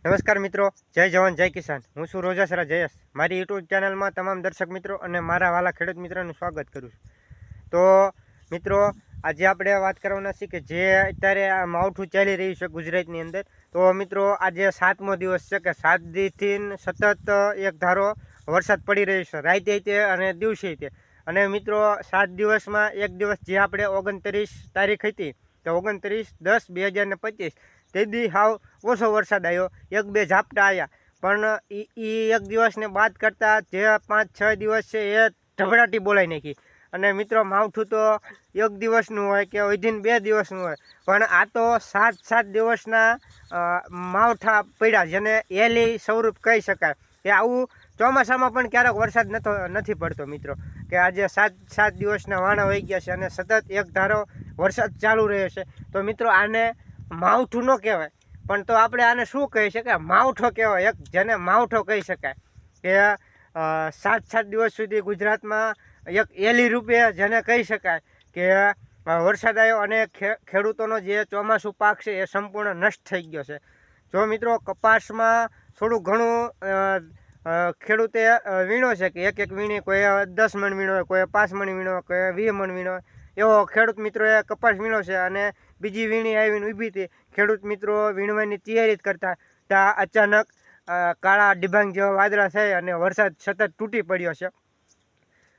નમસ્કાર મિત્રો, જય જવાન જય કિસાન। હું છું રોજાસરા જયેશ। મારી યુટ્યુબ ચેનલમાં તમામ દર્શક મિત્રો અને મારા વાલા ખેડૂત મિત્રોનું સ્વાગત કરું છું। તો મિત્રો, આજે આપણે વાત કરવાના છીએ કે જે અત્યારે આ માવઠું ચાલી રહ્યું છે ગુજરાતની અંદર। તો મિત્રો, આજે 7મો દિવસ છે કે 7 દીથી સતત એક ધારો વરસાદ પડી રહ્યો છે, રાતે અને દિવસે તે। અને મિત્રો, 7 દિવસમાં એક દિવસ જે આપણે 29 તારીખ હતી તો 29/10/2025 તે દી હાવ ઓછો વરસાદ આવ્યો, 1-2 ઝાપટા આવ્યા। પણ એ એક દિવસને બાદ કરતાં જે 5-6 દિવસ છે એ ઢબડાટી બોલાઈ નાખી। અને મિત્રો, માવઠું તો એક દિવસનું હોય કે વિધિન 2 દિવસનું હોય, પણ આ તો 7 દિવસના માવઠા પડ્યા, જેને એલી સ્વરૂપ કહી શકાય। કે આવું ચોમાસામાં પણ ક્યારેક વરસાદ નથી પડતો મિત્રો, કે આજે 7 દિવસના વાણા વહી ગયા છે અને સતત એક ધારો વરસાદ ચાલુ રહ્યો છે। તો મિત્રો, આને માવઠું ન કહેવાય, પણ તો આપણે આને શું કહી શકાય? માવઠો કહેવાય, એક જેને માવઠો કહી શકાય। કે 7 દિવસ સુધી ગુજરાતમાં એક એલી રૂપે જેને કહી શકાય કે વરસાદ આવ્યો અને ખેડૂતોનો જે ચોમાસું પાક છે એ સંપૂર્ણ નષ્ટ થઈ ગયો છે। જો મિત્રો, કપાસમાં થોડું ઘણું ખેડૂતે વીણો છે કે એક વીણી, કોઈ 10 મણ વીણો હોય, કોઈ 5 મણ વીણો હોય, કોઈ 20 મણ વીણો હોય, એવો ખેડૂત મિત્રોએ કપાસ વીણો છે। અને બીજી વીણી આવીને ઊભી હતી, ખેડૂત મિત્રો વીણવાની તૈયારી જ કરતા ત્યાં અચાનક કાળા ડિબાંગ જેવા વાદળા થઈ અને વરસાદ સતત તૂટી પડ્યો છે।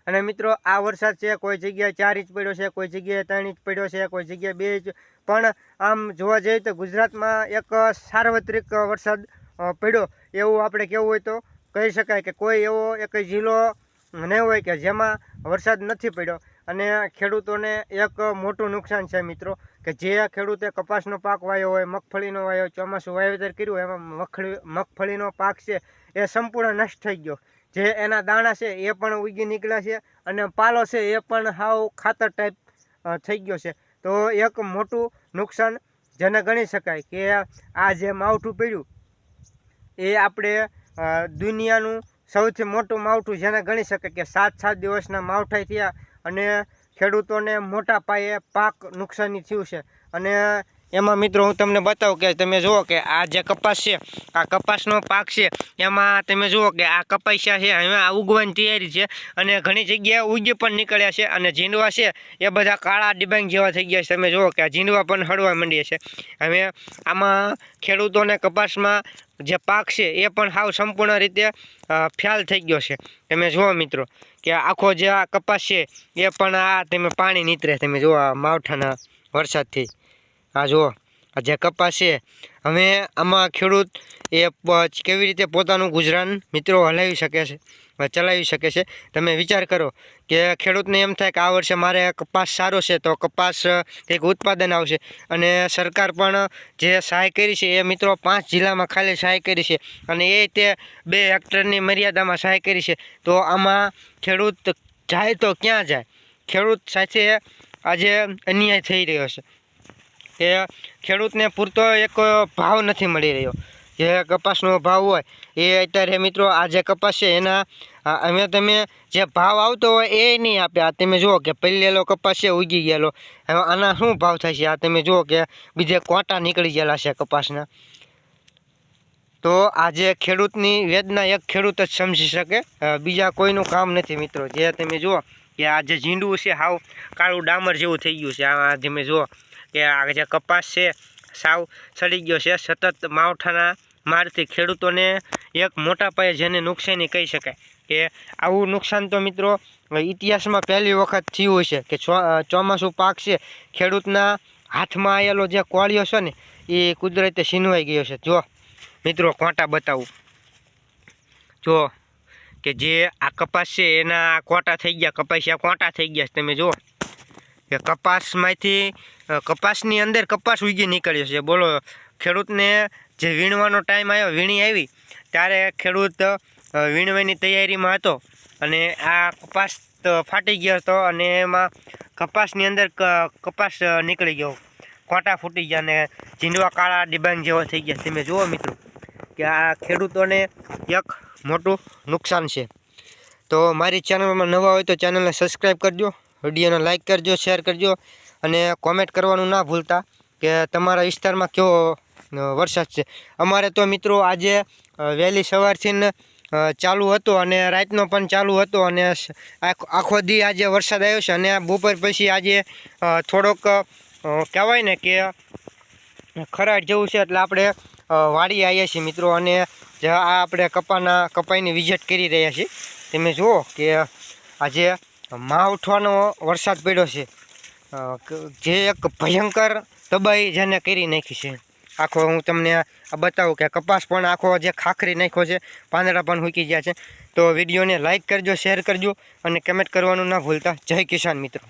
અને મિત્રો, આ વરસાદ છે કોઈ જગ્યાએ 4 ઇંચ પડ્યો છે, કોઈ જગ્યાએ 3 ઇંચ પડ્યો છે, કોઈ જગ્યાએ 2 ઇંચ। પણ આમ જોવા જઈએ તો ગુજરાતમાં એક સાર્વત્રિક વરસાદ પડ્યો એવું આપણે કહેવું હોય તો કહી શકાય। કે કોઈ એવો એક જિલ્લો નહીં હોય કે જેમાં વરસાદ નથી પડ્યો। અને ખેડૂતોને એક મોટું નુકસાન છે મિત્રો, કે જે ખેડૂતે કપાસનો પાક વાવ્યો હોય, મગફળીનો વાવ્યો, ચોમાસું વાવેતર કર્યું હોય, એમાં મગફળીનો પાક છે એ સંપૂર્ણ નષ્ટ થઈ ગયો। જે એના દાણા છે એ પણ ઉગી નીકળ્યા છે અને પાલો છે એ પણ હાવ ખાતર ટાઈપ થઈ ગયો છે। તો એક મોટું નુકસાન જેને ગણી શકાય કે આ જે માવઠું પડ્યું એ આપણે દુનિયાનું સૌથી મોટું માવઠું જેને ગણી શકાય। કે 7 દિવસના માવઠા થયા અને ખેડૂતોને મોટા પાયે પાક નુકસાની થયું છે। અને એમાં મિત્રો, હું તમને બતાવું કે તમે જુઓ કે આ જે કપાસ છે, આ કપાસનો પાક છે, એમાં તમે જુઓ કે આ કપાસિયા છે હવે આ ઉગવાની તૈયારી છે અને ઘણી જગ્યાએ ઉગી પણ નીકળ્યા છે। અને ઝીંડવા છે એ બધા કાળા ડિબાંગ જેવા થઈ ગયા છે। તમે જુઓ કે આ ઝીંડવા પણ હળવા માંડ્યા છે। હવે આમાં ખેડૂતોને કપાસમાં જે પાક છે એ પણ હાવ સંપૂર્ણ રીતે ફેલ થઈ ગયો છે। તમે જુઓ મિત્રો કે આખો જે આ કપાસ છે એ પણ આ તમે પાણી નીતરે, તમે જુઓ આ માવઠાના વરસાદથી। આ જુઓ આ જે કપાસ છે, હવે આમાં ખેડૂત એ કેવી રીતે પોતાનું ગુજરાન મિત્રો હલાવી શકે છે, ચલાવી શકે છે? તમે વિચાર કરો કે ખેડૂતને એમ થાય કે આ વર્ષે મારે કપાસ સારો છે તો કપાસ કંઈક ઉત્પાદન આવશે। અને સરકાર પણ જે સહાય કરી છે એ મિત્રો 5 જિલ્લામાં ખાલી સહાય કરી છે અને એ તે 2 હેક્ટરની મર્યાદામાં સહાય કરી છે। તો આમાં ખેડૂત જાય તો ક્યાં જાય? ખેડૂત સાથે આજે અન્યાય થઈ રહ્યો છે કે ખેડૂતને પૂરતો એક ભાવ નથી મળી રહ્યો। જે કપાસનો ભાવ હોય એ અત્યારે મિત્રો આ જે કપાસ છે એના હવે તમે જે ભાવ આવતો હોય એ નહીં આપે। આ તમે જુઓ કે પહેલેલો કપાસ છે ઉગી ગયેલો, હવે આના શું ભાવ થાય છે? આ તમે જુઓ કે બીજે કોટા નીકળી ગયેલા છે કપાસના। તો આજે ખેડૂતની વેદના એક ખેડૂત જ સમજી શકે, બીજા કોઈનું કામ નથી મિત્રો। જે તમે જુઓ કે આ જે ઝીંડવું છે હાવ કાળું ડામર જેવું થઈ ગયું છે। આ તમે જુઓ કે આ જે કપાસ છે સાવ સડી ગયો છે સતત માવઠાના મારથી। ખેડૂતોને એક મોટા પાયે જેને નુકસાની કહી શકાય। કે આવું નુકસાન તો મિત્રો ઇતિહાસમાં પહેલી વખત થયું છે કે ચોમાસું પાક છે ખેડૂતના હાથમાં આવેલો જે કોળિયો છે ને એ કુદરતે છીનવાઈ ગયો છે। જો મિત્રો, કોટા બતાવું, જો કે જે આ કપાસ છે એના કોટા થઈ ગયા, કપાસિયા કોટા થઈ ગયા છે। તમે જુઓ કે કપાસમાંથી કપાસની અંદર કપાસ ઉગી નીકળ્યો છે। બોલો, ખેડૂતને જે વીણવાનો ટાઈમ આવ્યો, વીણી આવી ત્યારે ખેડૂત વીણવાની તૈયારીમાં હતો અને આ કપાસ ફાટી ગયો હતો અને એમાં કપાસની અંદર કપાસ નીકળી ગયો, કોટા ફૂટી ગયા અને ઝીંડવા કાળા ડિબાંગ જેવા થઈ ગયા। તમે જુઓ મિત્રો કે આ ખેડૂતોને એક મોટું નુકસાન છે। તો મારી ચેનલમાં નવા હોય તો ચેનલને સબસ્ક્રાઈબ કરજો, વિડીયોને લાઇક કરજો, શેર કરજો અને કોમેન્ટ કરવાનું ના ભૂલતા કે તમારા વિસ્તારમાં કેવો વરસાદ છે અમારે તો મિત્રો આજે વહેલી સવારથી ને ચાલુ હતો અને રાતનો પણ ચાલુ હતો અને આખો દી આજે વરસાદ આવ્યો છે અને બપોર પછી આજે થોડોક કહેવાય ને કે ખરાટ જેવું છે એટલે આપણે વાડી આવ્યા છીએ મિત્રો અને આ આપણે કપાઈની વિઝિટ કરી રહ્યા છીએ તમે જુઓ કે આજે માવઠવાનો વરસાદ પડ્યો છે જે એક ભયંકર તબાહી જેને કરી નાખી છે આખો હું તમને બતાવું કે કપાસ પણ આખો જે ખાખરી નાખ્યો છે પાંદડા પણ મૂકી ગયા છે તો વિડીયોને લાઇક કરજો શેર કરજો અને કમેન્ટ કરવાનું ના ભૂલતા જય કિસાન મિત્રો।